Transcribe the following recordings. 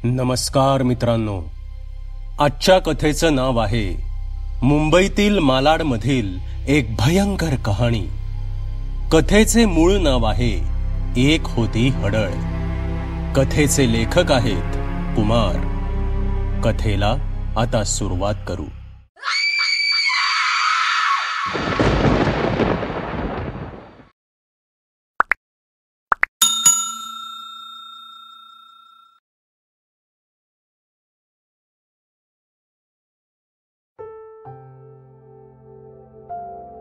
नमस्कार मित्रांनो, आजच्या कथेचं नाव आहे मुंबईतील मालाडमधील एक भयंकर कहाणी. कथेचे मूळ नाव आहे एक होती हडळ. कथेचे लेखक आहेत कुमार. कथेला आता सुरुवात करू.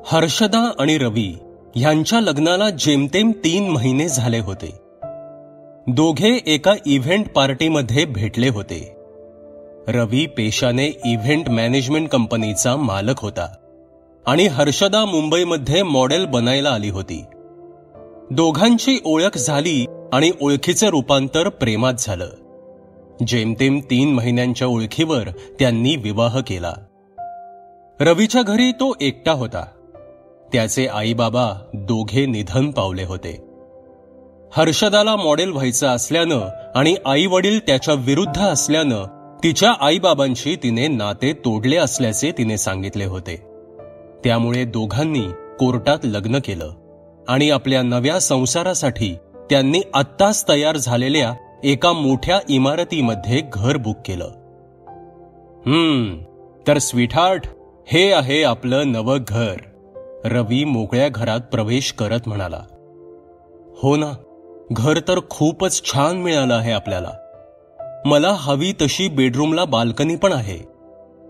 हर्षदा आणि रवी ह्यांच्या लग्नाला जेमतेम 3 महिने झाले होते. दोघे एका इव्हेंट पार्टीमध्ये भेटले होते. रवी पेशाने इव्हेंट मॅनेजमेंट कंपनीचा मालक होता आणि हर्षदा मुंबईमध्ये मॉडेल बनायला आली होती. दोघांची ओळख झाली आणि ओळखीचे रूपांतर प्रेमात झालं. जेमतेम 3 महिन्यांच्या ओळखीवर त्यांनी विवाह केला. रवीच्या घरी तो एकटा होता. त्याचे आई बाबा दोघे निधन पावले होते. हर्षदाला मॉडेल व्हायचं असल्यानं आणि आई वडील त्याच्या विरुद्ध असल्यानं तिच्या आईबाबांशी तिने नाते तोडले असल्याचे तिने सांगितले होते. त्यामुळे दोघांनी कोर्टात लग्न केलं आणि आपल्या नव्या संसारासाठी त्यांनी आत्ताच तयार झालेल्या एका मोठ्या इमारतीमध्ये घर बुक केलं. तर स्वीटहार्ट, हे आहे आपलं नवं घर. रवी मोकळ्या घरात प्रवेश करत म्हणाला. हो ना, घर तर खूपच छान मिळालं आहे आपल्याला. मला हवी तशी बेडरूमला बाल्कनी पण आहे.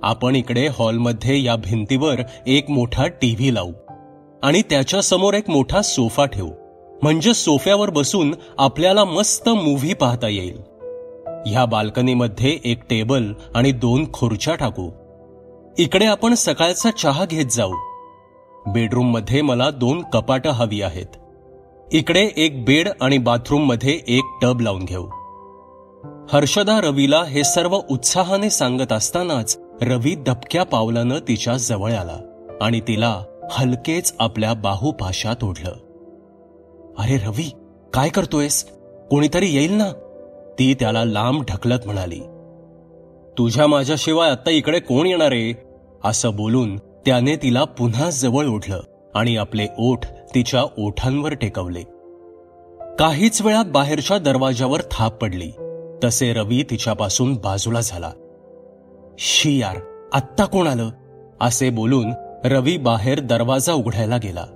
आपण इकडे हॉलमध्ये या भिंतीवर एक मोठा टीव्ही लावू आणि त्याच्या समोर एक मोठा सोफा ठेवू. म्हणजे सोफ्यावर बसून आपल्याला मस्त मूव्ही पाहता येईल. ह्या बाल्कनीमध्ये एक टेबल आणि 2 खुर्च्या टाकू. इकडे आपण सकाळचा चहा घेत जाऊ. बेडरूम मध्ये मला 2 कपाटं हवी आहेत. इकडे एक बेड आणि बाथरूम मध्ये एक टब लावून घेऊ. हर्षदा रवीला हे सर्व उत्साहाने सांगत असतानाच रवी दबक्या पावलानं तिच्या जवळ आला आणि तिला हलकेच आपल्या बाहुपाशात ओढलं. अरे रवी, काय करतोयस? कोणीतरी येईल ना, ती त्याला लांब ढकलत म्हणाली. तुझ्या माझ्याशिवाय आता इकडे कोण येणार आहे? असं बोलून त्याने तिला पुन्हा जवळ ओढलं आणि आपले ओठ तिच्या ओठांवर टेकवले. काहीच वेळात बाहेरच्या दरवाजावर थाप पडली तसे रवी तिच्यापासून बाजूला झाला. शी यार, आत्ता कोण आलं? असे बोलून रवी बाहेर दरवाजा उघडायला गेला.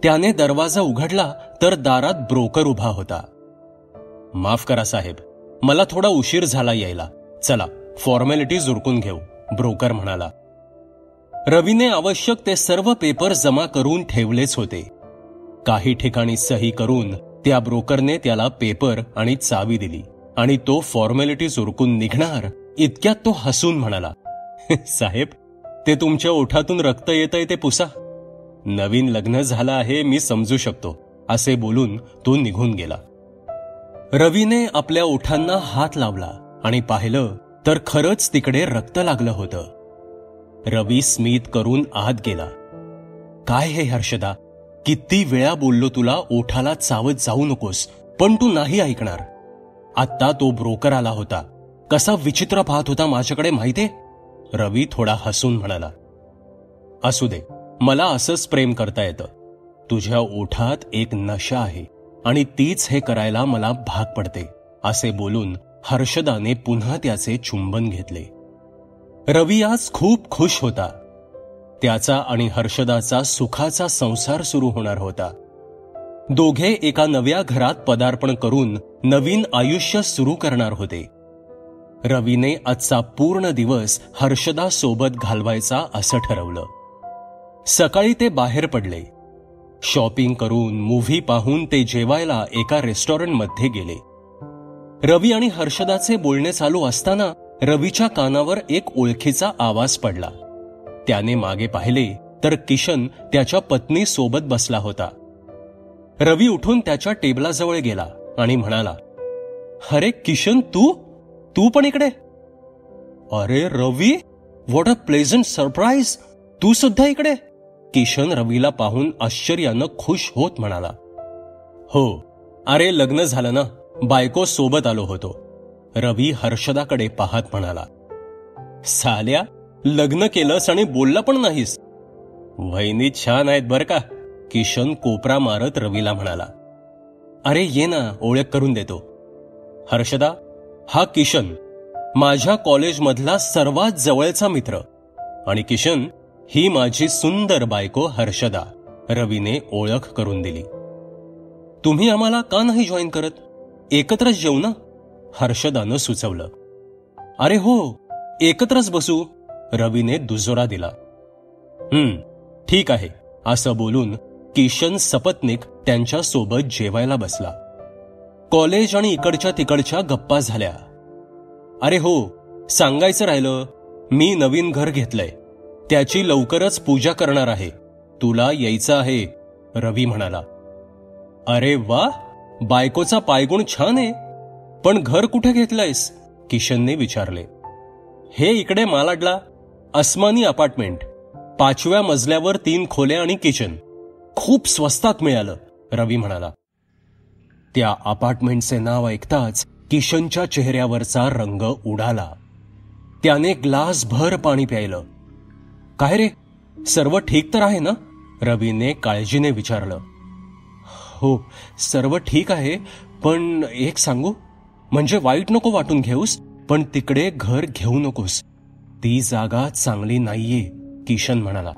त्याने दरवाजा उघडला तर दारात ब्रोकर उभा होता. माफ करा साहेब, मला थोडा उशीर झाला यायला. चला फॉर्मॅलिटीज उरकून घेऊ, ब्रोकर म्हणाला. रवीने आवश्यक ते सर्व पेपर जमा करून ठेवलेच होते. काही ठिकाणी सही करून त्या ब्रोकरने त्याला पेपर आणि चावी दिली आणि तो फॉर्मॅलिटीज उरकून निघणार इतक्यात तो हसून म्हणाला, साहेब, ते तुमच्या ओठातून रक्त येतंय ते पुसा. नवीन लग्न झालं आहे, मी समजू शकतो. असे बोलून तो निघून गेला. रवीने आपल्या ओठांना हात लावला आणि पाहिलं तर खरंच तिकडे रक्त लागलं होतं. रवी स्मित करून आत गेला. काय हे हर्षदा, किती वेळा बोललो तुला ओठाला चावत जाऊ नकोस, पण तू नाही ऐकणार. आत्ता तो ब्रोकर आला होता, कसा विचित्र पाहत होता माझ्याकडे माहितीये? रवी थोडा हसून म्हणाला. असू दे, मला असंच प्रेम करता येतं. तुझ्या ओठात एक नशा आहे आणि तीच हे करायला मला भाग पडते. असे बोलून हर्षदाने पुन्हा त्याचे चुंबन घेतले. रवी आज खूप खुश होता. त्याचा आणि हर्षदाचा सुखाचा संसार सुरू होणार होता. दोघे एका नव्या घरात पदार्पण करून नवीन आयुष्य सुरू करणार होते. रवीने आजचा पूर्ण दिवस हर्षदा सोबत घालवायचा असं ठरवलं. सकाळी ते बाहेर पडले. शॉपिंग करून मूव्ही पाहून ते जेवायला एका रेस्टॉरंटमध्ये गेले. रवी आणि हर्षदाचे बोलणे चालू असताना रवीच्या कानावर एक ओळखीचा आवाज पडला. त्याने मागे पाहिले तर किशन त्याच्या पत्नी सोबत बसला होता. रवी उठून त्याच्या टेबलाजवळ गेला आणि म्हणाला, अरे किशन, तू पण इकडे? अरे रवी, व्हॉट अ प्लेझंट सरप्राईज, तू सुद्धा इकडे? किशन रवीला पाहून आश्चर्यानं खुश होत म्हणाला. हो, अरे लग्न झालं ना, बायको सोबत आलो होतो. रवी हर्षदाकडे पाहत म्हणाला. साल्या, लग्न केलंस आणि बोलला पण नाहीस. वहिनी छान आहेत बर का, किशन कोपरा मारत रवीला म्हणाला. अरे ये ना, ओळख करून देतो. हर्षदा, हा किशन, माझ्या कॉलेजमधला सर्वात जवळचा मित्र. आणि किशन, ही माझी सुंदर बायको हर्षदा. रवीने ओळख करून दिली. तुम्ही आम्हाला का नाही जॉईन करत? एकत्रच जेवू ना, हर्षदानं सुचवलं. अरे हो, एकत्रच बसू, रवीने दुजोरा दिला. ठीक आहे, असं बोलून किशन सपत्नीक त्यांच्या सोबत जेवायला बसला. कॉलेज आणि इकडच्या तिकडच्या गप्पा झाल्या. अरे हो, सांगायचं राहिलं, मी नवीन घर घेतलंय, त्याची लवकरच पूजा करणार आहे. तुला यायचं आहे, रवी म्हणाला. अरे वा, बायकोचा पायगुण छान आहे. पण घर कुठे घेतलंयस? किशनने विचारले. हे इकडे मालाडला, अस्मानी अपार्टमेंट, 5व्या मजल्यावर 3 खोल्या आणि किचन. खूप स्वस्तात मिळालं, रवी म्हणाला. त्या अपार्टमेंटचे नाव ऐकताच किशनच्या चेहऱ्यावरचा रंग उडाला. त्याने ग्लासभर पाणी प्यायलं. काय रे, सर्व ठीक तर आहे ना, रवीने काळजीने विचारलं. हो, सर्व ठीक आहे, पण एक सांगू, म्हणजे वाईट नको वाटून घेऊस, पण तिकडे घर घेऊ नकोस. ती जागा चांगली नाहीये, किशन म्हणाला.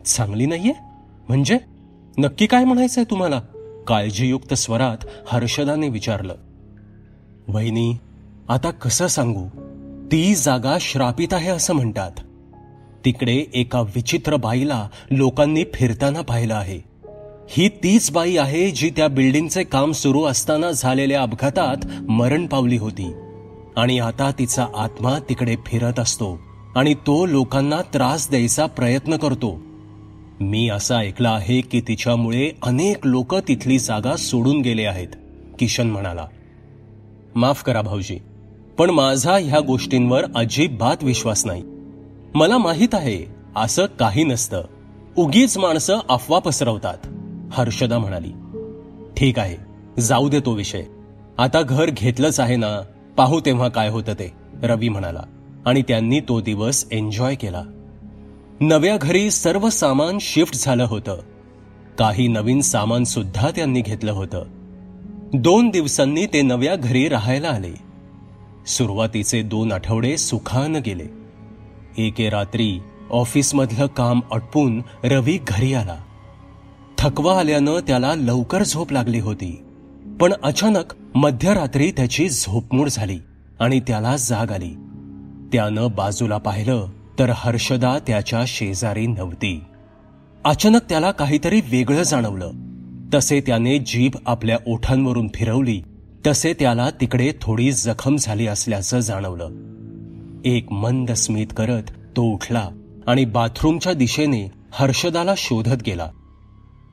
चांगली नाहीये म्हणजे? नक्की काय म्हणायचंय तुम्हाला? काळजीयुक्त स्वरात हर्षदाने विचारलं. वहिनी, आता कसं सांगू, ती जागा श्रापित आहे असं म्हणतात. तिकडे एका विचित्र बाईला लोकांनी फिरताना पाहिलं आहे. ही तीच बाई आहे जी त्या बिल्डिंगचे काम सुरू असताना झालेल्या अपघातात मरण पावली होती. आणि आता तिचा आत्मा तिकडे फिरत असतो आणि तो लोकांना त्रास द्यायचा प्रयत्न करतो. मी असं ऐकलं आहे की तिच्यामुळे अनेक लोक तिथली जागा सोडून गेले आहेत, किशन म्हणाला. माफ करा भाऊजी, पण माझा ह्या गोष्टींवर अजिबात विश्वास नाही. मला माहित आहे असं काही नसतं, उगीच माणसं अफवा पसरवतात, हर्षदा म्हणाली. ठीक आहे, जाऊ दे तो विषय. आता घर घेतलंच आहे ना, पाहू तेव्हा काय होतं ते, रवी म्हणाला. आणि त्यांनी तो दिवस एन्जॉय केला. नव्या घरी सर्व सामान शिफ्ट झालं होतं. काही नवीन सामान सुद्धा त्यांनी घेतलं होतं. 2 दिवसांनी ते नव्या घरी राहायला आले. सुरुवातीचे 2 आठवडे सुखानं गेले. एके रात्री ऑफिसमधलं काम आटपून रवी घरी आला. थकवा आल्यानं त्याला लवकर झोप लागली होती. पण अचानक मध्यरात्री त्याची झोपमोड झाली आणि त्याला जाग आली. त्यानं बाजूला पाहिलं तर हर्षदा त्याच्या शेजारी नव्हती. अचानक त्याला काहीतरी वेगळं जाणवलं. तसे त्याने जीभ आपल्या ओठांवरून फिरवली तसे त्याला तिकडे थोडी जखम झाली असल्याचं जाणवलं. एक मंद स्मित करत तो उठला आणि बाथरूमच्या दिशेने हर्षदाला शोधत गेला.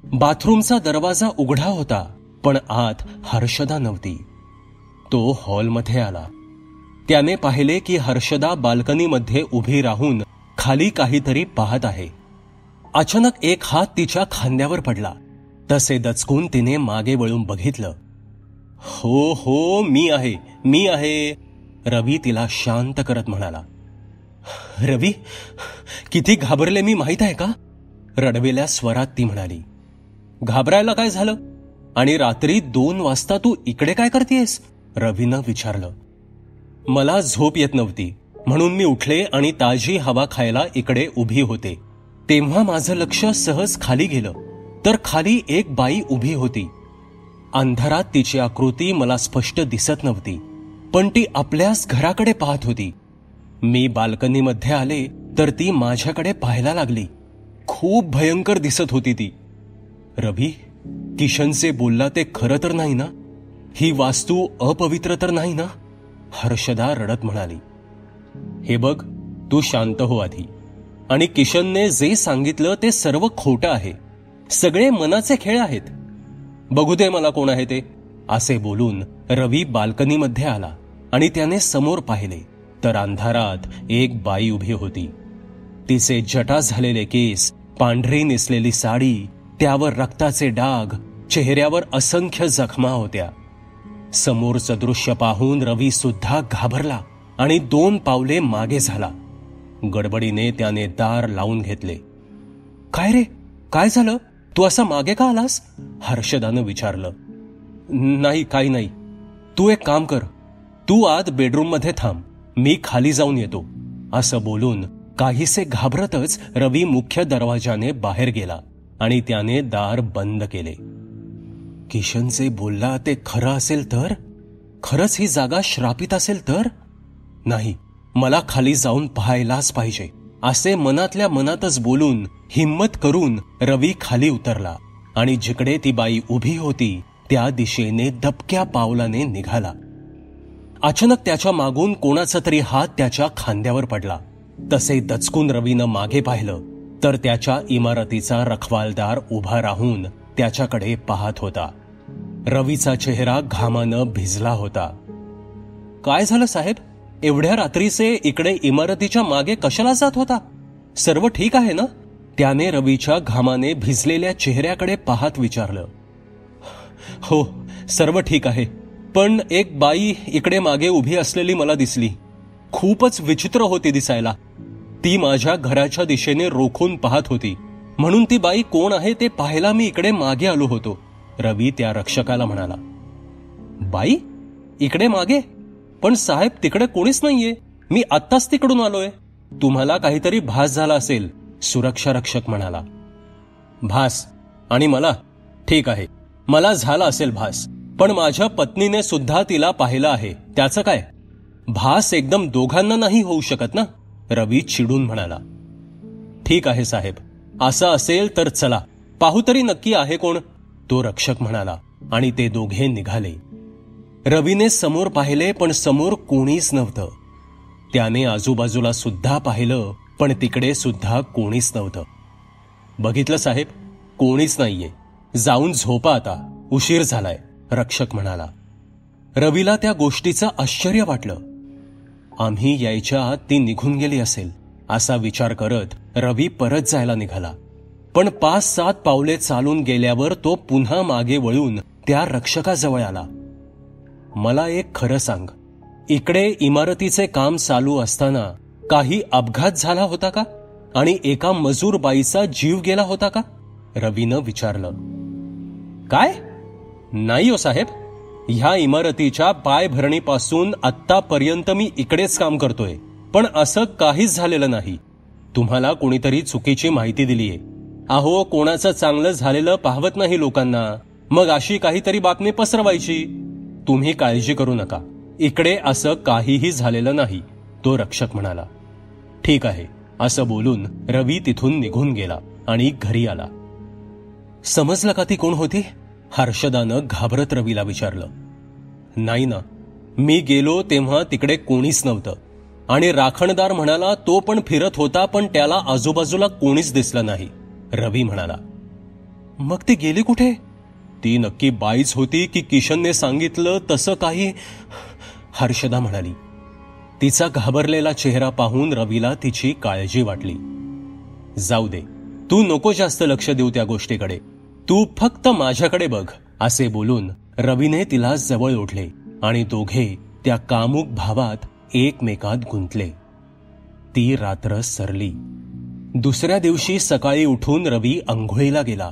बाथरूमचा दरवाजा उघडा होता, पण आत हर्षदा नव्हती. तो हॉलमध्ये आला. त्याने पाहिले की हर्षदा बाल्कनीमध्ये उभी राहून खाली काहीतरी पाहत आहे. अचानक एक हात तिच्या खांद्यावर पडला. तसे दचकून तिने मागे वळून बघितलं. हो हो, मी आहे, रवी तिला शांत करत म्हणाला. रवी, किती घाबरले मी माहित आहे का, रडवेल्या स्वरात ती म्हणाली. घाबरायला काय झालं? आणि रात्री 2 वाजता तू इकडे काय करतेयस? रवीनं विचारलं. मला झोप येत नव्हती म्हणून मी उठले आणि ताजी हवा खायला इकडे उभी होते. तेव्हा माझं लक्ष सहज खाली गेलं तर खाली एक बाई उभी होती. अंधारात तिची आकृती मला स्पष्ट दिसत नव्हती, पण ती आपल्याच घराकडे पाहत होती. मी बाल्कनीमध्ये आले तर ती माझ्याकडे पाहायला लागली. खूप भयंकर दिसत होती ती. रवी, किशनचे बोलला ते खरं तर नाही ना? ही वास्तू अपवित्र तर नाही ना? हर्षदा रडत म्हणाली. हे बघ, तू शांत हो आधी. आणि किशनने जे सांगितलं ते सर्व खोटं आहे. सगळे मनाचे खेळ आहेत. बघू दे मला कोण आहे ते, असे बोलून रवी बाल्कनीमध्ये आला आणि त्याने समोर पाहिले तर अंधारात एक बाई उभी होती. तिचे जटा झालेले केस, पांढरी नेसलेली साडी, त्यावर रक्ताचे डाग, चेहऱ्यावर असंख्य जखमा होत्या. समोरचं दृश्य पाहून रवी सुद्धा घाबरला आणि 2 पावले मागे झाला. गडबडीने त्याने दार लावून घेतले. काय रे, काय झालं? तू असा मागे का आलास? हर्षदानं विचारलं. नाही, काही नाही. तू एक काम कर, तू आत बेडरूम मध्ये थांब, मी खाली जाऊन येतो, असं बोलून काहीसे घाबरतच रवी मुख्य दरवाजाने बाहेर गेला आणि त्याने दार बंद केले. किशनचे बोलला ते खरं असेल तर? खरंच ही जागा श्रापित असेल तर? नाही, मला खाली जाऊन पाहायलाच पाहिजे, असे मनातल्या मनातच बोलून हिम्मत करून रवी खाली उतरला आणि जिकडे ती बाई उभी होती त्या दिशेने दबक्या पावलाने निघाला. अचानक त्याच्या मागून कोणाचा तरी हात त्याच्या खांद्यावर पडला. तसे दचकून रवीनं मागे पाहिलं तर त्याच्या इमारतीचा रखवालदार उभा राहून त्याच्याकडे पाहत होता. रवीचा चेहरा घामानं भिजला होता. काय झालं साहेब? एवढ्या रात्रीचे इकडे इमारतीच्या मागे कशाला जात होता? सर्व ठीक आहे ना? त्याने रवीच्या घामाने भिजलेल्या चेहऱ्याकडे पाहत विचारलं. हो, सर्व ठीक आहे, पण एक बाई इकडे मागे उभी असलेली मला दिसली. खूपच विचित्र होती दिसायला. ती माझ्या घराच्या दिशेने रोखून पाहत होती, म्हणून ती बाई कोण आहे ते पाहायला मी इकडे मागे आलो होतो, रवी त्या रक्षकाला म्हणाला. बाई इकडे मागे? पण साहेब तिकडे कोणीच नाहीये, मी आत्ताच तिकडून आलोय. तुम्हाला काहीतरी भास झाला असेल, सुरक्षा रक्षक म्हणाला. भास? आणि मला? ठीक आहे, मला झाला असेल भास, पण माझ्या पत्नीने सुद्धा तिला पाहिलं आहे, त्याचं काय? भास एकदम दोघांना नाही होऊ शकत ना, रवी चिडून म्हणाला. ठीक आहे साहेब, असं असेल तर चला पाहू तरी नक्की आहे कोण, तो रक्षक म्हणाला आणि ते दोघे निघाले. रवीने समोर पाहिले पण समोर कोणीच नव्हतं. त्याने आजूबाजूला सुद्धा पाहिलं पण तिकडे सुद्धा कोणीच नव्हतं. बघितलं साहेब, कोणीच नाहीये, जाऊन झोपा आता, उशीर झालाय, रक्षक म्हणाला. रवीला त्या गोष्टीचं आश्चर्य वाटलं. आम्ही यायच्या आत ती निघून गेली असेल असा विचार करत रवी परत जायला निघाला. पण 5-7 पावले चालून गेल्यावर तो पुन्हा मागे वळून त्या रक्षकाजवळ आला. मला एक खरं सांग, इकडे इमारतीचे काम चालू असताना काही अपघात झाला होता का? आणि एका मजूर बाईचा जीव गेला होता का? रवीनं विचारलं. काय? नाही हो साहेब, ह्या इमारतीच्या पायभरणीपासून आत्तापर्यंत मी इकडेच काम करतोय, पण असं काहीच झालेलं नाही. तुम्हाला कोणीतरी चुकीची माहिती दिलीये. अहो, कोणाचं चांगलं झालेलं पाहवत नाही लोकांना, मग अशी काहीतरी बातमी पसरवायची. तुम्ही काळजी करू नका, इकडे असं काहीही झालेलं नाही, तो रक्षक म्हणाला. ठीक आहे, असं बोलून रवी तिथून निघून गेला आणि घरी आला. समजलं का ती कोण होती? हर्षदानं घाबरत रवीला विचारलं. नाही ना, मी गेलो तेव्हा तिकडे कोणीच नव्हतं आणि राखणदार म्हणाला तो पण फिरत होता, पण त्याला आजूबाजूला कोणीच दिसलं नाही, रवी म्हणाला. मग ती गेली कुठे? ती नक्की बाईच होती की किशनने सांगितलं तसं काही? हर्षदा म्हणाली. तिचा घाबरलेला चेहरा पाहून रवीला तिची काळजी वाटली. जाऊ दे, तू नको जास्त लक्ष देऊ त्या गोष्टीकडे, तू फक्त माझ्याकडे बघ, असे बोलून रवीने तिला जवळ ओढले आणि दोघे त्या कामुक भावात एकमेकात गुंतले. ती रात्र सरली. दुसऱ्या दिवशी सकाळी उठून रवी अंघोळीला गेला.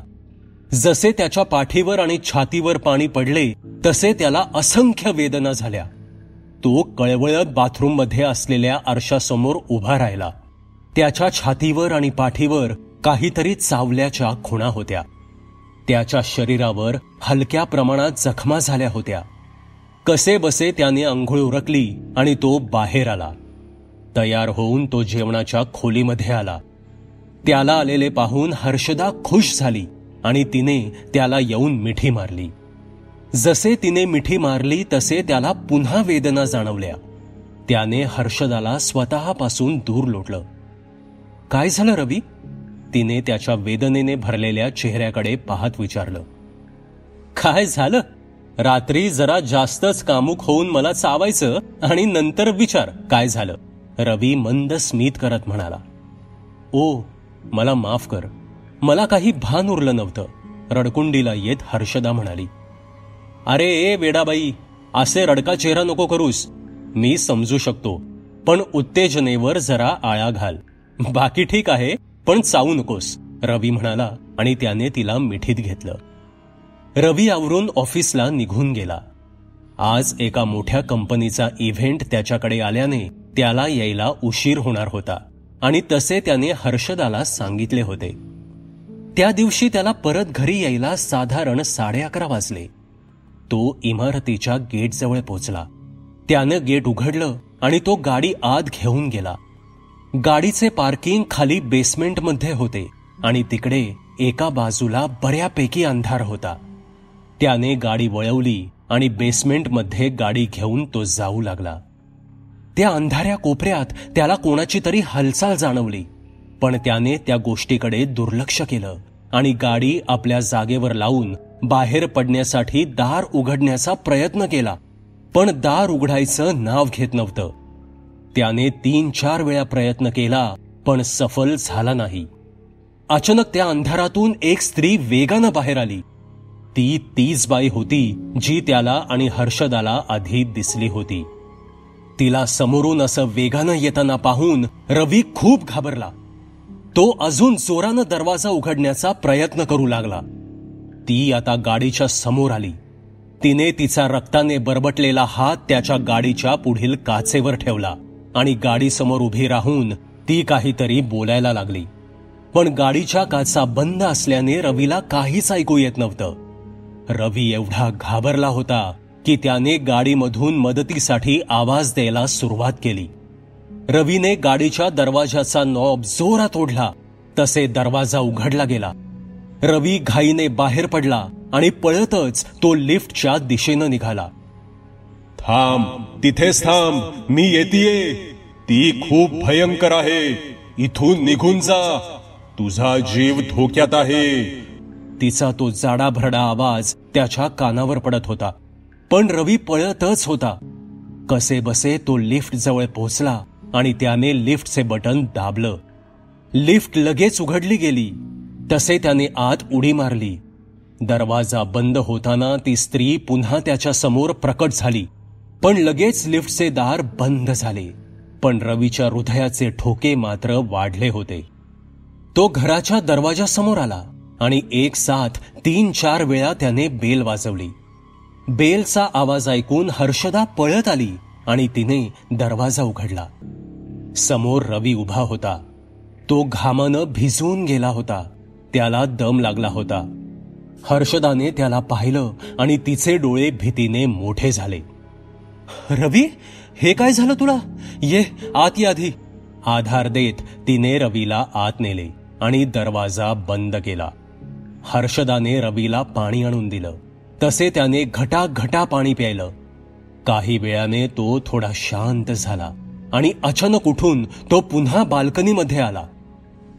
जसे त्याच्या पाठीवर आणि छातीवर पाणी पडले तसे त्याला असंख्य वेदना झाल्या. तो कळवळत बाथरूममध्ये असलेल्या आरशासमोर उभा राहिला. त्याच्या छातीवर आणि पाठीवर काहीतरी चावल्याच्या खुणा होत्या. त्याच्या शरीरावर हलक्या प्रमाणात जखमा झाल्या होत्या. कसे बसे त्याने अंघोळ उरकली आणि तो बाहेर आला. तयार होऊन तो जेवणाच्या खोलीमध्ये आला. त्याला आलेले पाहून हर्षदा खुश झाली आणि तिने त्याला येऊन मिठी मारली. जसे तिने मिठी मारली तसे त्याला पुन्हा वेदना जाणवल्या. त्याने हर्षदाला स्वतःपासून दूर लोटलं. काय झालं रवी? तिने त्याच्या वेदनेने भरलेल्या चेहऱ्याकडे पाहत विचारलं. काय झालं? रात्री जरा जास्तच कामुक होऊन मला चावायचं आणि नंतर विचार काय झालं, रवी मंद स्मित करत म्हणाला. ओ, मला माफ कर, मला काही भान उरलं नव्हतं, रडकुंडीला येत हर्षदा म्हणाली. अरे ए वेडाबाई, असे रडका चेहरा नको करूस. मी समजू शकतो, पण उत्तेजनेवर जरा आळा घाल. बाकी ठीक आहे, पण चावू नकोस, रवी म्हणाला आणि त्याने तिला मिठीत घेतलं. रवी आवरून ऑफिसला निघून गेला. आज एका मोठ्या कंपनीचा इव्हेंट त्याच्याकडे आल्याने त्याला यायला उशीर होणार होता आणि तसे त्याने हर्षदाला सांगितले होते. त्या दिवशी त्याला परत घरी यायला साधारण 11:30 वाजले. तो इमारतीच्या गेटजवळ पोहोचला. त्यानं गेट उघडलं आणि तो गाडी आत घेऊन गेला. गाडीचे पार्किंग खाली बेसमेंटमध्ये होते आणि तिकडे एका बाजूला बऱ्यापैकी अंधार होता. त्याने गाडी वळवली आणि बेसमेंटमध्ये गाडी घेऊन तो जाऊ लागला. त्या अंधाऱ्या कोपऱ्यात त्याला कोणाची तरी हालचाल जाणवली, पण त्याने त्या गोष्टीकडे दुर्लक्ष केलं आणि गाडी आपल्या जागेवर लावून बाहेर पडण्यासाठी दार उघडण्याचा प्रयत्न केला, पण दार उघडायचं नाव घेत नव्हतं. त्याने 3-4 वेळा प्रयत्न केला, पण सफल झाला नाही. अचानक त्या अंधारातून एक स्त्री वेगानं बाहेर आली. ती तीच बाई होती जी त्याला आणि हर्षदाला आधी दिसली होती. तिला समोरून असं वेगानं येताना पाहून रवी खूप घाबरला. तो अजून जोरानं दरवाजा उघडण्याचा प्रयत्न करू लागला. ती आता गाडीच्या समोर आली. तिने तिचा रक्ताने बरबटलेला हात त्याच्या गाडीच्या पुढील काचेवर ठेवला आणि गाडीसमोर उभी राहून ती काहीतरी बोलायला लागली. पण गाडीच्या काचा बंद असल्याने रवीला काहीच ऐकू येत नव्हतं. रवी एवढा घाबरला होता की त्याने गाडीमधून मदतीसाठी आवाज द्यायला सुरुवात केली. रवीने गाडीच्या दरवाजाचा नॉब जोरात ओढला, तसे दरवाजा उघडला गेला. रवी घाईने बाहेर पडला आणि पळतच तो लिफ्टच्या दिशेनं निघाला. थांब, तिथेच थांब, मी येतीये. ती खूप भयंकर आहे. इथून निघून जा, तुझा जीव धोक्यात आहे. तिचा तो जाडाभरडा आवाज त्याच्या कानावर पडत होता, पण रवी पळतच होता. कसे बसे तो लिफ्ट जवळ पोहोचला आणि त्याने लिफ्टचे बटन दाबलं. लिफ्ट लगेच उघडली गेली. तसे त्याने आत उडी मारली. दरवाजा बंद होताना ती स्त्री पुन्हा त्याच्या समोर प्रकट झाली, पण लगेच लिफ्टचे दार बंद झाले. पण रवीच्या हृदयाचे ठोके मात्र वाढले होते. तो घराच्या दरवाजासमोर आला आणि एक साथ 3-4 वेळा त्याने बेल वाजवली. बेलचा आवाज ऐकून हर्षदा पळत आली आणि तिने दरवाजा उघडला. समोर रवी उभा होता. तो घामानं भिजून गेला होता. त्याला दम लागला होता. हर्षदाने त्याला पाहिलं आणि तिचे डोळे भीतीने मोठे झाले. रवी, हे काय झालं तुला? ये आत, ये आधी. आधार देत तिने रवीला आत नेले आणि दरवाजा बंद केला. हर्षदाने रवीला पाणी आणून दिलं. तसे त्याने घटा पाणी प्यायलं. काही वेळाने तो थोडा शांत झाला आणि अचानक उठून तो पुन्हा बाल्कनीमध्ये आला.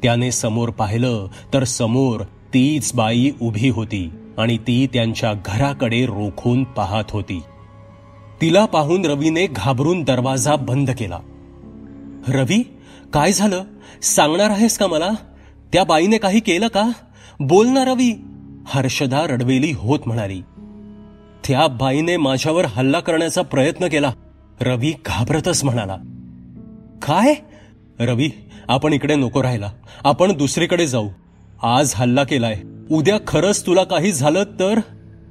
त्याने समोर पाहिलं तर समोर तीच बाई उभी होती आणि ती त्यांच्या घराकडे रोखून पाहत होती. तिला पाहून रवीने घाबरून दरवाजा बंद केला. रवी, काय झालं? सांगणार आहेस का मला? त्या बाईने काही केलं का? बोल ना रवी, हर्षदा रडवेली होत म्हणाली. त्या बाईने माझ्यावर हल्ला करण्याचा प्रयत्न केला, रवी घाबरतच म्हणाला. काय? रवी, आपण इकडे नको राहायला. आपण दुसरीकडे जाऊ. आज हल्ला केलाय, उद्या खरंच तुला काही झालं तर?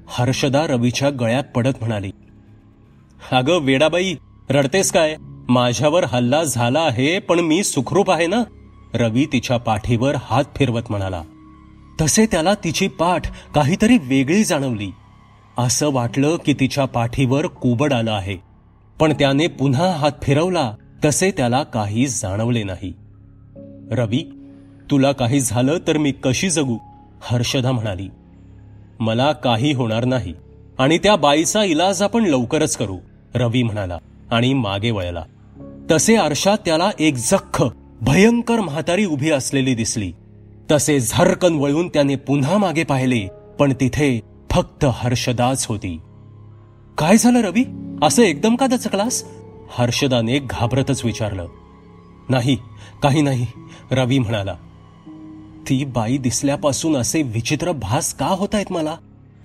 हर्षदा रवीच्या गळ्यात पडत म्हणाली. अगं वेडाबाई, रडतेस काय? माझ्यावर हल्ला झाला आहे, पण मी सुखरूप आहे ना, रवी तिच्या पाठीवर हात फिरवत म्हणाला. तसे त्याला तिची पाठ काहीतरी वेगळी जाणवली. असं वाटलं की तिच्या पाठीवर कुबड आलं आहे, पण त्याने पुन्हा हात फिरवला तसे त्याला काही जाणवले नाही. रवी, तुला काही झालं तर मी कशी जगू? हर्षदा म्हणाली. मला काही होणार नाही आणि त्या बाईचा इलाज आपण लवकरच करू, रवी म्हणाला आणि मागे वळला. तसे आरशात त्याला एक जख्ख भयंकर म्हातारी उभी असलेली दिसली. तसे झरकन वळून त्याने पुन्हा मागे पाहिले, पण तिथे फक्त हर्षदाच होती. काय झालं रवी? असं एकदम का दचकलास? हर्षदाने घाबरतच विचारलं. नाही, काही नाही, रवी म्हणाला. ती बाई दिसल्यापासून असे विचित्र भास का होत आहेत मला?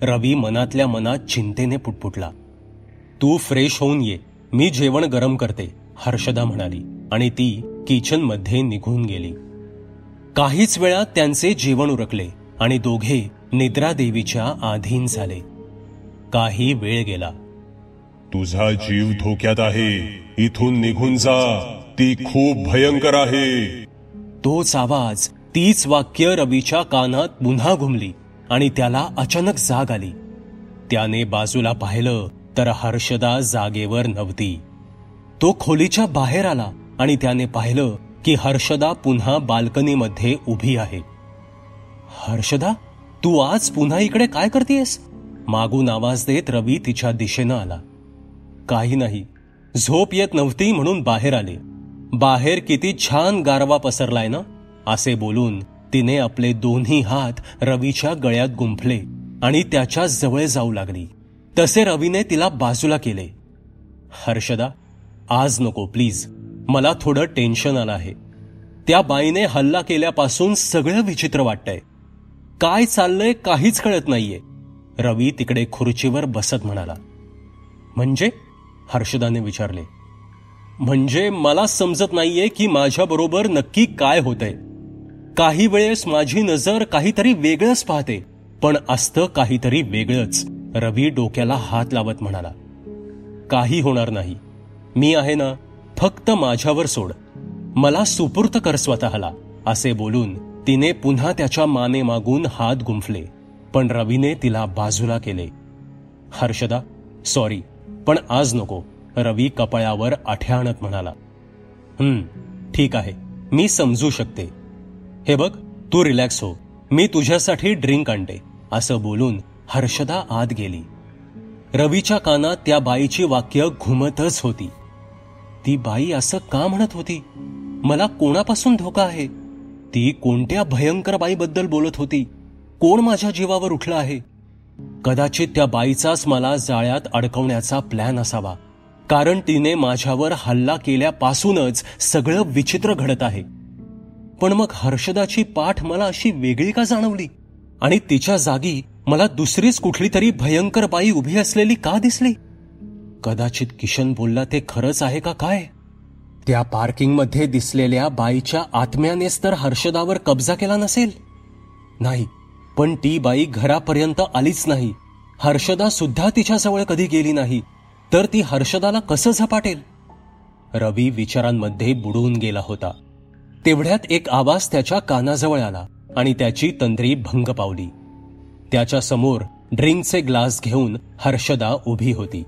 रवी मनातल्या मनात चिंतेने पुटपुटला. तू फ्रेश होऊन ये, मी जेवण गरम करते, हर्षदा म्हणाली आणि ती किचनमध्ये निघून गेली. काहीच वेळात त्यांचे जेवण उरकले आणि दोघे निद्रादेवीच्या अधीन झाले. काही वेळ गेला. तुझा जीव धोक्यात आहे, इथून निघून जा, ती खूप भयंकर आहे. तोच आवाज, तीच वाक्य रवीच्या कानात पुन्हा घुमली आणि त्याला अचानक जाग आली. त्याने बाजूला पाहिलं तर हर्षदा जागेवर नव्हती. तो खोलीच्या बाहेर आला आणि त्याने पाहिलं की हर्षदा पुन्हा बाल्कनीमध्ये उभी आहे. हर्षदा, तू आज पुन्हा इकडे काय करतेस? मागून आवाज देत रवी तिच्या दिशेनं आला. काही नाही, झोप येत नव्हती म्हणून बाहेर आले. बाहेर किती छान गारवा पसरलाय ना, असे बोलून तिने आपले दोन्ही हात रवीच्या गळ्यात गुंफले आणि त्याच्या जवळ जाऊ लागली. तसे रवीने तिला बाजूला केले. हर्षदा, आज नको प्लीज, मला थोडं टेन्शन आलं आहे. त्या बाईने हल्ला केल्यापासून सगळं विचित्र वाटतंय. काय चाललंय काहीच कळत नाहीये. रवी तिकडे खुर्चीवर बसत म्हणाला. म्हणजे? हर्षदाने विचारले. म्हणजे मला समजत नाहीये की माझ्या बरोबर नक्की काय होतंय. काही वेळेस माझी नजर काहीतरी वेगळंच पाहते, पण असतं काहीतरी वेगळंच. रवी डोक्याला हात लावत म्हणाला. काही होणार नाही, मी आहे ना, फक्त माझ्यावर सोड, मला सुपूर्त कर स्वतःला, असे बोलून तिने पुन्हा त्याच्या माने मागून हात गुंफले, पण रवीने तिला बाजूला केले. हर्षदा, सॉरी, पण आज नको, रवी कपाळावर आठ्या आणत म्हणाला. ठीक आहे, मी समजू शकते. हे बघ, तू रिलॅक्स हो, मी तुझ्यासाठी ड्रिंक आणते, असं बोलून हर्षदा आत गेली. रवीच्या कानात त्या बाईची वाक्य घुमतच होती. ती बाई असं का म्हणत होती? मला कोणापासून धोका आहे? ती कोणत्या भयंकर बाईबद्दल बोलत होती? कोण माझ्या जीवावर उठलं आहे? कदाचित त्या बाईचाच मला जाळ्यात अडकवण्याचा प्लॅन असावा, कारण तिने माझ्यावर हल्ला केल्यापासूनच सगळं विचित्र घडत आहे. पण मग हर्षदाची पाठ मला अशी वेगळी का जाणवली आणि तिच्या जागी मला दुसरीच कुठली तरी भयंकर बाई उभी असलेली का दिसली? कदाचित किशन बोलला ते खरंच आहे का काय? त्या पार्किंगमध्ये दिसलेल्या बाईच्या आत्म्यानेच तर हर्षदावर कब्जा केला नसेल? नाही, पण ती बाई घरापर्यंत आलीच नाही. हर्षदा सुद्धा तिच्याजवळ कधी गेली नाही, तर ती हर्षदाला कसं झपाटेल? रवी विचारांमध्ये बुडून गेला होता. तेवढ्यात एक आवाज त्याच्या कानाजवळ आला आणि त्याची तंद्री भंग पावली. त्याच्या समोर ड्रिंकचे ग्लास घेऊन हर्षदा उभी होती.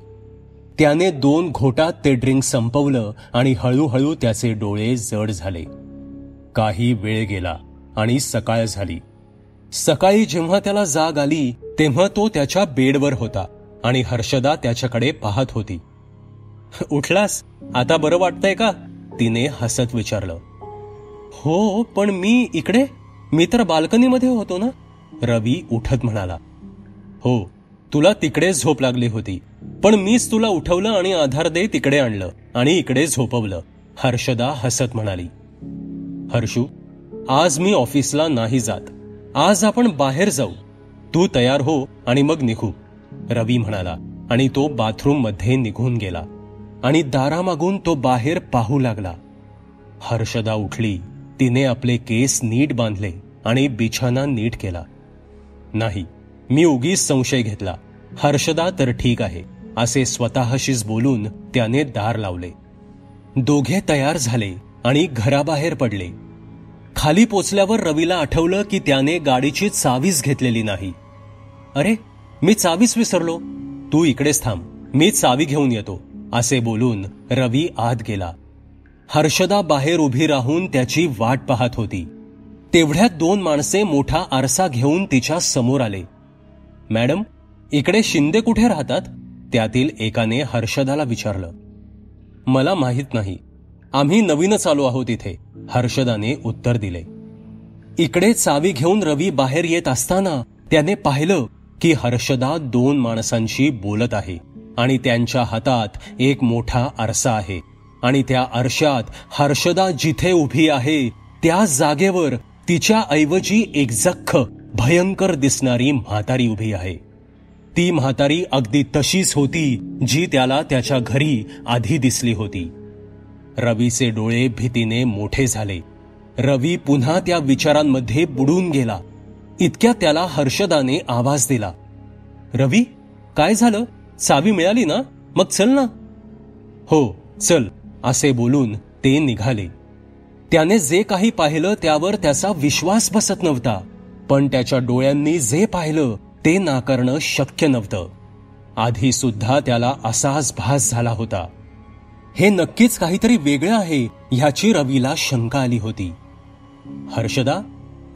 त्याने 2 घोटात ते ड्रिंक संपवलं आणि हळूहळू त्याचे डोळे जड झाले. काही वेळ गेला आणि सकाळ झाली. सकाळी जेव्हा त्याला जाग आली तेव्हा तो त्याच्या बेडवर होता आणि हर्षदा त्याच्याकडे पाहत होती. उठलास? आता बरं वाटतंय का? तिने हसत विचारलं. हो, पण मी तर बाल्कनीमध्ये होतो ना, रवी उठत म्हणाला. हो, तुला तिकडेच झोप लागली होती, पण मीच तुला उठवलं आणि आधार दे तिकडे आणलं आणि इकडे झोपवलं, हर्षदा हसत म्हणाली. हर्षू, आज मी ऑफिसला नाही जात. आज आपण बाहेर जाऊ. तू तयार हो आणि मग निघू, रवी म्हणाला आणि तो बाथरूम मध्ये निघून गेला आणि दारामागून तो बाहेर पाहू लागला. हर्षदा उठली. तिने आपले केस नीट बांधले आणि बिछाना नीट केला. नाही, मी उगीच संशय घेतला. हर्षदा तर ठीक आहे, असे स्वतःशीच बोलून त्याने दार लावले. दोघे तयार झाले आणि घराबाहेर पडले. खाली पोचल्यावर रवीला आठवलं की त्याने गाडीची चावीच घेतलेली नाही. अरे, मी चावीच विसरलो. तू इकडेच थांब, मी चावी घेऊन येतो, असे बोलून रवी आत गेला. हर्षदा बाहेर उभी राहून त्याची वाट पाहत होती. तेवढ्यात 2 माणसे मोठा आरसा घेऊन तिच्या समोर आले. मॅडम, इकडे शिंदे कुठे राहतात? त्यातील एकाने हर्षदाला विचारलं. मला माहित नाही, आम्ही नवीनच आलो आहोत इथे, हर्षदाने उत्तर दिले. इकडे चावी घेऊन रवी बाहेर येत असताना त्याने पाहिलं की हर्षदा 2 माणसांशी बोलत आहे आणि त्यांच्या हातात एक मोठा आरसा आहे आणि त्या आरशात हर्षदा जिथे उभी आहे त्या जागेवर तिच्या ऐवजी एक जख्ख भयंकर दिसणारी म्हातारी उभी आहे. ती म्हातारी अगदी तशीच होती जी त्याला त्याच्या घरी आधी दिसली होती. रवीचे डोळे भीतीने मोठे झाले. रवी पुन्हा त्या विचारांमध्ये बुडून गेला. इतक्यात त्याला हर्षदाने आवाज दिला, रवी, काय झालं? चावी मिळाली ना? मग चल ना. हो चल, असे बोलून ते निघाले. त्याने जे काही पाहिलं त्यावर त्याचा विश्वास बसत नव्हता, पण त्याच्या डोळ्यांनी जे पाहिलं ते नाकारणं शक्य नव्हतं. आधी सुद्धा त्याला असाच भास झाला होता. हे नक्कीच काहीतरी वेगळं आहे ह्याची रवीला शंका आली होती. हर्षदा,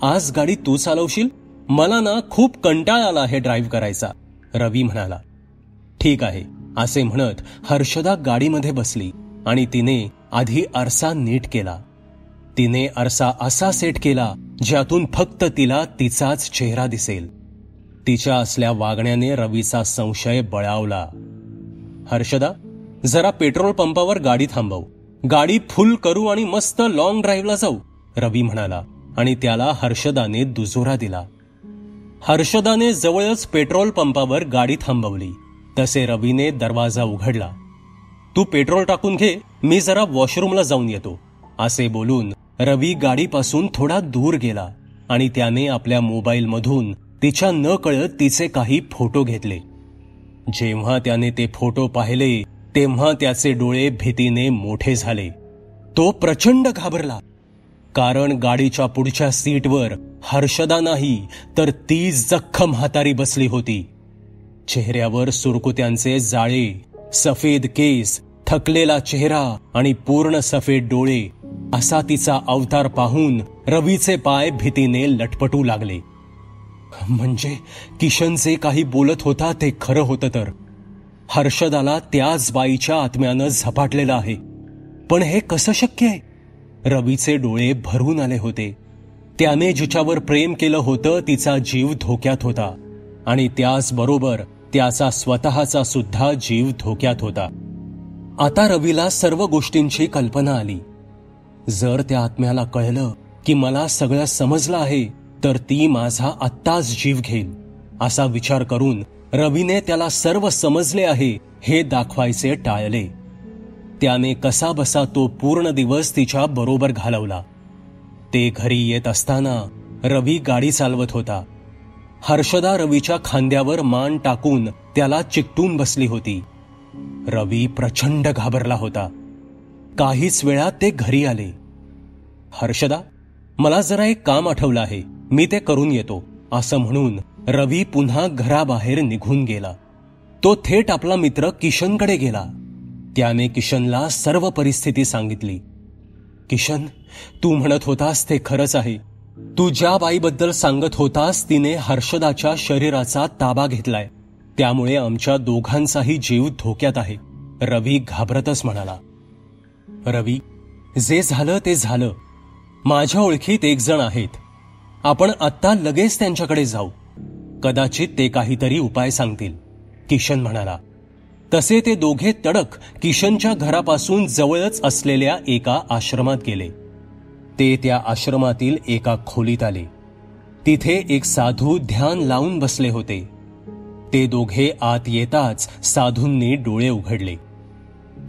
आज गाडी तू चालवशील? मला ना खूप कंटाळा आला आहे ड्राईव्ह करायचा, रवी म्हणाला. ठीक आहे, असे म्हणत हर्षदा गाडीमध्ये बसली आणि तिने आधी आरसा नीट केला. तिने आरसा असा सेट केला ज्यातून फक्त तिला तिचाच चेहरा दिसेल. तिच्या असल्या वागण्याने रवीचा संशय बळावला. हर्षदा, जरा पेट्रोल पंपावर गाडी थांबव. गाडी फुल करू आणि मस्त लॉंग ड्राईव्हला जाऊ, रवी म्हणाला आणि त्याला हर्षदाने दुजोरा दिला. हर्षदाने जवळच पेट्रोल पंपावर गाडी थांबवली. तसे रवीने दरवाजा उघडला. तू पेट्रोल टाकून घे, मी जरा वॉशरूमला जाऊन येतो, असे बोलून रवी गाडीपासून थोडा दूर गेला आणि त्याने आपल्या मोबाईलमधून तिच्या न कळत तिचे काही फोटो घेतले. जेव्हा त्याने ते फोटो पाहिले तेव्हा त्याचे डोळे भीतीने मोठे झाले. तो प्रचंड घाबरला, कारण गाडीच्या पुढच्या सीटवर हर्षदा नाही तर ती जख्म म्हातारी बसली होती. चेहऱ्यावर सुरकुत्यांचे जाळे, सफेद केस, थकलेला चेहरा आणि पूर्ण सफेद डोळे असा तिचा अवतार पाहून रवीचे पाय भीतीने लटपटू लागले. म्हणजे किशन जे काही बोलत होता ते खरं होतं तर हर्षदाला त्याच बाईच्या आत्म्यानं झपाटलेलं आहे. पण हे कसं शक्य आहे? रवीचे डोळे भरून आले होते. त्याने जिच्यावर प्रेम केलं होतं तिचा जीव धोक्यात होता आणि त्याचबरोबर त्याचा स्वतःचा सुद्धा जीव धोक्यात होता. आता रवीला सर्व गोष्टींची कल्पना आली. जर त्या आत्म्याला कळलं की मला सगळं समजलं आहे तर ती माझा आत्ताच जीव घेईल, असा विचार करून रवीने त्याला सर्व समजले आहे हे दाखवायचे टाळले. त्याने कसा बसा तो पूर्ण दिवस तिच्या बरोबर घालवला. ते घरी येत असताना रवी गाडी चालवत होता. हर्षदा रवीच्या खांद्यावर मान टाकून त्याला चिकटून बसली होती. रवी प्रचंड घाबरला होता. काहीच वेळात ते घरी आले. हर्षदा, मला जरा एक काम आठवलं आहे, मी ते करून येतो, असं म्हणून रवी पुन्हा घराबाहेर निघून गेला. तो थेट आपला मित्र किशनकडे गेला. त्याने किशनला सर्व परिस्थिती सांगितली. किशन, तू म्हणत होतास ते खरंच आहे. तू ज्या बाईबद्दल सांगत होतास तिने हर्षदाच्या शरीराचा ताबा घेतलाय, त्यामुळे आमच्या दोघांचाही जीव धोक्यात आहे, रवी घाबरतच म्हणाला. रवी, जे झालं ते झालं. माझ्या ओळखीत एक जण आहेत. आपण आत्ता लगेच त्यांच्याकडे जाऊ. कदाचित ते काहीतरी उपाय सांगतील, किशन म्हणाला. तसे ते दोघे तडक किशनच्या घरापासून जवळच असलेल्या एका आश्रमात गेले. ते त्या आश्रमातील एका खोलीत आले. तिथे एक साधू ध्यान लावून बसले होते. ते दोघे आत येताच साधूंनी डोळे उघडले.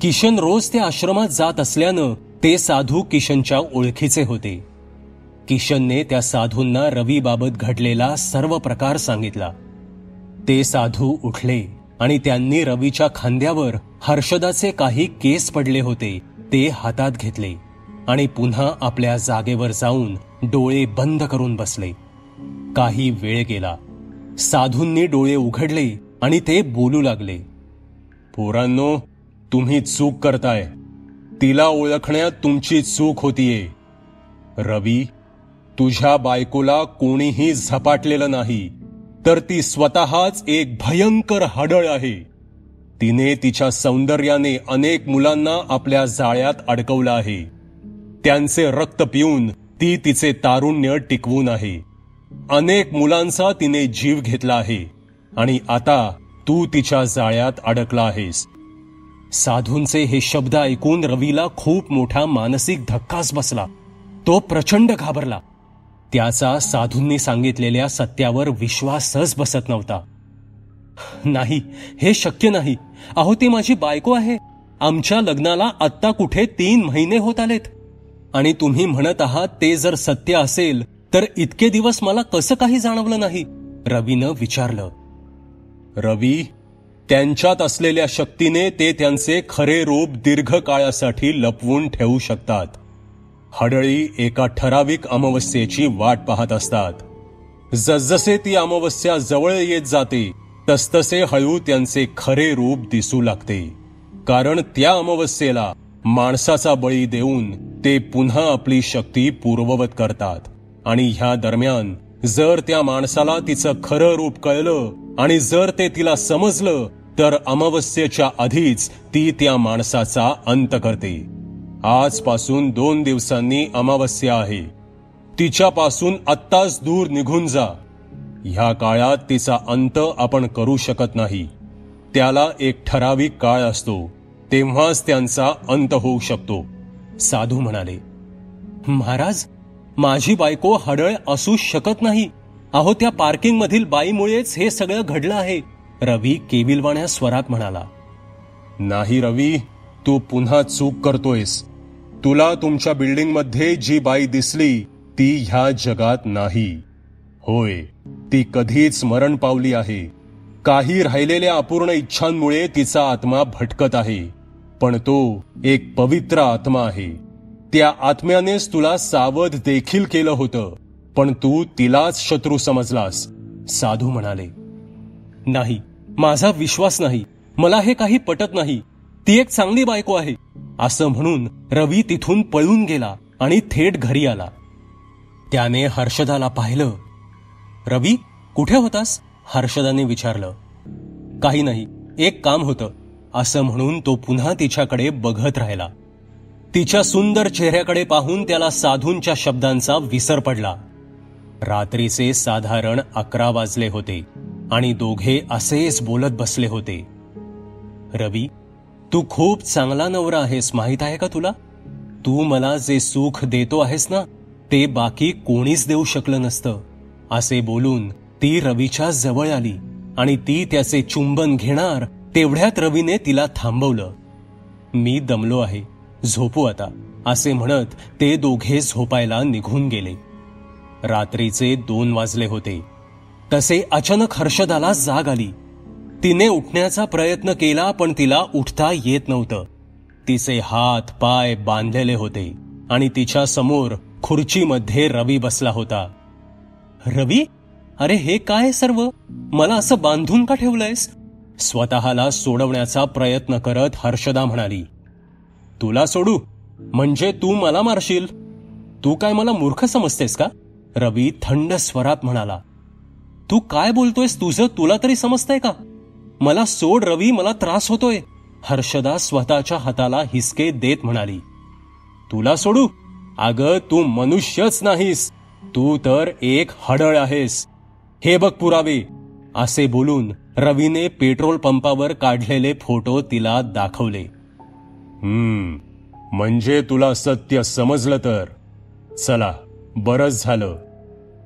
किशन रोज त्या आश्रमात जात असल्यानं ते साधू किशनच्या ओळखीचे होते. किशनने त्या साधूंना रवीबाबत घडलेला सर्व प्रकार सांगितला. ते साधू उठले आणि त्यांनी रवीच्या खांद्यावर हर्षदाचे काही केस पडले होते ते हातात घेतले आणि पुन्हा आपल्या जागेवर जाऊन डोळे बंद करून बसले. काही वेळ गेला. साधूंनी डोळे उघडले आणि ते बोलू लागले. पोरांनो, तुम्ही चूक करताय. तिला ओळखण्यात तुमची चूक होतीये. रवी, तुझ्या बायकोला कोणीही झपाटलेलं नाही, तर ती स्वतःच एक भयंकर हडळ आहे. तिने तिच्या सौंदर्याने अनेक मुलांना आपल्या जाळ्यात अडकवलं आहे. त्यांचे रक्त पिऊन ती तिचे तारुण्य टिकवून आहे. अनेक मुलांचा तिने जीव घेतला आहे आणि आता तू तिच्या जाळ्यात अडकला आहेस. साधूंचे हे शब्द ऐकून रवीला खूप मोठा मानसिक धक्काच बसला. तो प्रचंड घाबरला. त्याचा साधूंनी सांगितलेल्या सत्यावर विश्वासच बसत नव्हता. नाही, हे शक्य नाही. अहो, ती माझी बायको आहे. आमच्या लग्नाला आत्ता कुठे 3 महिने होत आलेत. आणि तुम्ही म्हणत आहात ते जर सत्य असेल तर इतके दिवस मला कसं काही जाणवलं नाही? रवीनं विचारलं. रवी, त्यांच्यात असलेल्या शक्तीने ते त्यांचे खरे रूप दीर्घकाळासाठी लपवून ठेवू शकतात. हडळी एका ठराविक अमावस्येची वाट पाहत असतात. जसजसे ती अमावस्या जवळ येत जाते तसतसे हळू त्यांचे खरे रूप दिसू लागते. कारण त्या अमावस्येला माणसाचा बळी देऊन ते पुन्हा आपली शक्ती पूर्ववत करतात. आणि ह्या दरम्यान जर त्या माणसाला तिचं खरं रूप कळलं आणि जर ते तिला समजलं तर अमावस्येच्या आधीच ती त्या माणसाचा अंत करते. आजपासून 2 दिवसांनी अमावस्या आहे. तिच्यापासून आत्ताच दूर निघून जा. ह्या काळात तिचा अंत आपण करू शकत नाही. त्याला एक ठराविक काळ असतो, तेव्हाच त्यांचा अंत होऊ शकतो. साधू म्हणाले. महाराज, माझी बायको हडळ असू शकत नाही. अहो, त्या पार्किंग मधील बाईमुळेच हे सगळं घडलं आहे. रवी केविलवाण्या स्वरात म्हणाला. नाही रवी, तू पुन्हा चूक करतोयस. तुला तुमच्या बिल्डिंगमध्ये जी बाई दिसली ती ह्या जगात नाही. होय, ती कधीच मरण पावली आहे. काही राहिलेल्या अपूर्ण इच्छांमुळे तिचा आत्मा भटकत आहे. पण तो एक पवित्र आत्मा आहे. त्या आत्म्यानेच तुला सावध देखील केलं होतं, पण तू तिलाच शत्रू समजलास. साधू म्हणाले. नाही, माझा विश्वास नाही. मला हे काही पटत नाही. ती एक चांगली बायको आहे. असं म्हणून रवी तिथून पळून गेला आणि थेट घरी आला. त्याने हर्षदाला पाहिलं. रवी, कुठे होतास? हर्षदाने विचारलं. काही नाही, एक काम होतं. असं म्हणून तो पुन्हा तिच्याकडे बघत राहिला. तिच्या सुंदर चेहऱ्याकडे पाहून त्याला साधूंच्या शब्दांचा विसर पडला. रात्रीचे साधारण 11 वाजले होते आणि दोघे असेच बोलत बसले होते. रवी, तू खूप चांगला नवरा आहेस, माहित आहे का तुला? तू मला जे सुख देतो आहेस ना, ते बाकी कोणीच देऊ शकलं नसतं. असे बोलून ती रवीच्या जवळ आली आणि ती त्याचे चुंबन घेणार तेवढ्यात रवीने तिला थांबवलं. मी दमलो आहे, झोपू आता, असे म्हणत ते दोघे झोपायला निघून गेले. रात्रीचे 2 वाजले होते. तसे अचानक हर्षदाला जाग आली. तिने उठण्याचा प्रयत्न केला पण तिला उठता येत नव्हतं. तिचे हात पाय बांधलेले होते आणि तिच्या समोर खुर्चीमध्ये रवी बसला होता. रवी, अरे हे काय सर्व? मला असं बांधून का ठेवलंयस? स्वतःला सोडवण्याचा प्रयत्न करत हर्षदा म्हणाली. तुला सोडू म्हणजे तू मला मारशील? तू काय मला मूर्ख समजतेस का? रवी थंड स्वरात म्हणाला. तू काय बोलतोयस? तुझं तुला तरी समजतंय का? मला सोड रवी, मला त्रास होतोय. हर्षदा स्वतःच्या हाताला हिसके देत म्हणाली. तुला सोडू? अगं, तू मनुष्यच नाहीस, तू तर एक हडळ आहेस. हे बघ पुरावे. असे बोलून रवीने पेट्रोल पंपावर काढलेले फोटो तिला दाखवले. म्हणजे तुला सत्य समजलं तर चला, बरंच झालं.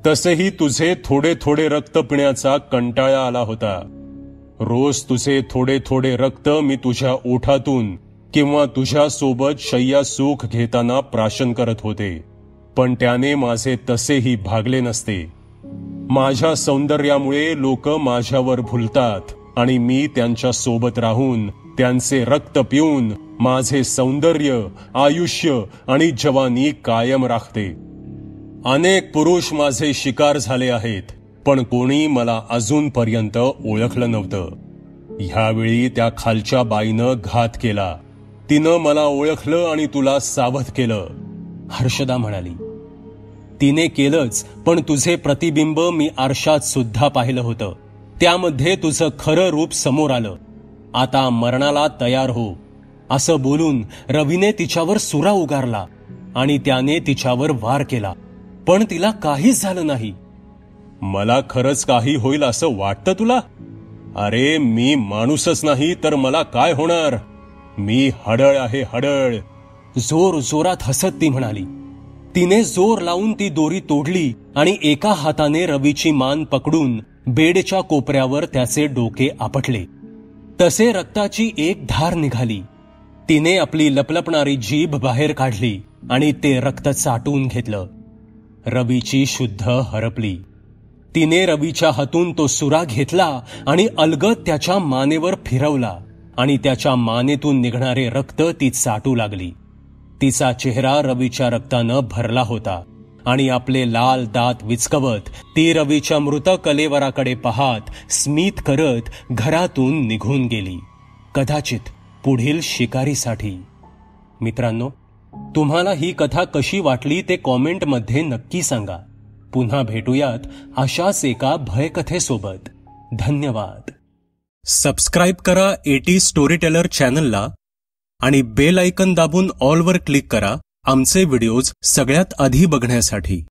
तसेही तुझे थोडे थोडे रक्त पिण्याचा कंटाळा आला होता. रोज तुझे थोडे थोडे रक्त मी तुझ्या ओठातून किंवा तुझ्या सोबत शय्या सुख घेताना प्राशन करत होते, पण त्याने माझे तसेही भागले नसते. माझ्या सौंदर्यामुळे लोक माझ्यावर भुलतात आणि मी त्यांच्या सोबत राहून त्यांचे रक्त पिऊन माझे सौंदर्य, आयुष्य आणि जवानी कायम राखते. अनेक पुरुष माझे शिकार झाले आहेत, पण कोणी मला अजूनपर्यंत ओळखलं नव्हतं. ह्यावेळी त्या खालच्या बाईनं घात केला. तिनं मला ओळखलं आणि तुला सावध केलं. हर्षदा म्हणाली. तिने केलंच, पण तुझे प्रतिबिंब मी आरशात सुद्धा पाहिलं होतं. त्यामध्ये तुझं खरं रूप समोर आलं. आता मरणाला तयार हो. असं बोलून रवीने तिच्यावर सुरा उगारला आणि त्याने तिच्यावर वार केला, पण तिला काहीच झालं नाही. मला खरंच काही होईल असं वाटतं तुला? अरे, मी माणूसच नाही तर मला काय होणार? मी हडळ आहे, हडळ. जोर जोरात हसत ती म्हणाली. तिने जोर लावून ती दोरी तोडली आणि एका हाताने रवीची मान पकडून बेडच्या कोपऱ्यावर त्याचे डोके आपटले. तसे रक्ताची एक धार निघाली. तिने आपली लपलपणारी जीभ बाहेर काढली आणि ते रक्त चाटून घेतलं. रवीची शुद्ध हरपली. तिने रवीच्या हातून तो सुरा घेतला आणि अलगद त्याच्या मानेवर फिरवला आणि त्याच्या मानेतून निघणारे रक्त ती चाटू लागली. तिचा चेहरा रवीच्या रक्तानं भरला होता आणि आपले लाल दात विचकवत ती रवीच्या मृत कलेवराकडे पाहत स्मित करत घरातून निघून गेली, कदाचित पुढील शिकारीसाठी. मित्रांनो, तुम्हाला ही कथा कशी वाटली ते कॉमेंटमध्ये नक्की सांगा. पुन्हा भेटूयात अशाच एका भयकथेसोबत. धन्यवाद. सबस्क्राईब करा एटी स्टोरी टेलर चॅनलला आणि बेल आयकन दाबून ऑलवर क्लिक करा आमचे व्हिडिओज सगळ्यात आधी बघण्यासाठी.